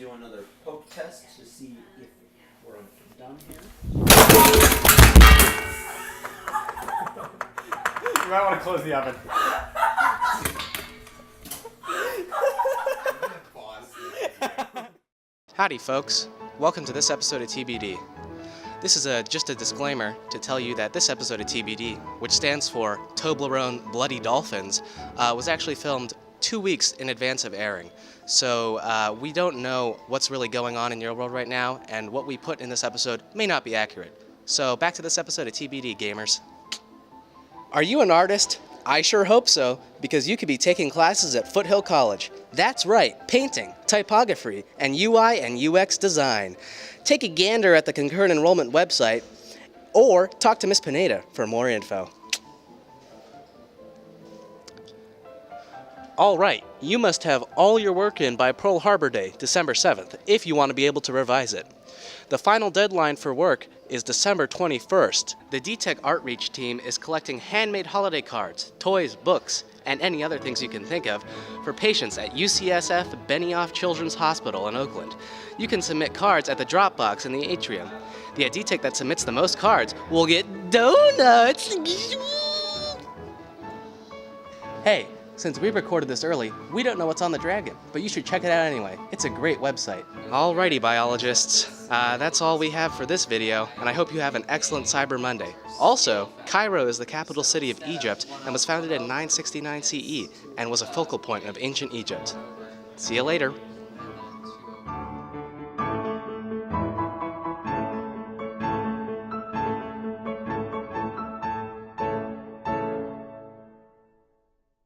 Do another poke test to see if we're done here. You might want to close the oven. Howdy folks, welcome to this episode of TBD. This is just a disclaimer to tell you that this episode of TBD, which stands for Toblerone Bloody Dolphins, was actually filmed 2 weeks in advance of airing. So we don't know what's really going on in your world right now, and what we put in this episode may not be accurate. So back to this episode of TBD, gamers. Are you an artist? I sure hope so, because you could be taking classes at Foothill College. That's right, painting, typography, and UI and UX design. Take a gander at the concurrent enrollment website, or talk to Miss Pineda for more info. All right, you must have all your work in by Pearl Harbor Day, December 7th, if you want to be able to revise it. The final deadline for work is December 21st. The D-Tech Artreach team is collecting handmade holiday cards, toys, books, and any other things you can think of for patients at UCSF Benioff Children's Hospital in Oakland. You can submit cards at the drop box in the atrium. The D-Tech that submits the most cards will get donuts! Hey, since we recorded this early, we don't know what's on the Dragon, but you should check it out anyway. It's a great website. Alrighty, biologists. That's all we have for this video, and I hope you have an excellent Cyber Monday. Also, Cairo is the capital city of Egypt and was founded in 969 CE and was a focal point of ancient Egypt. See you later.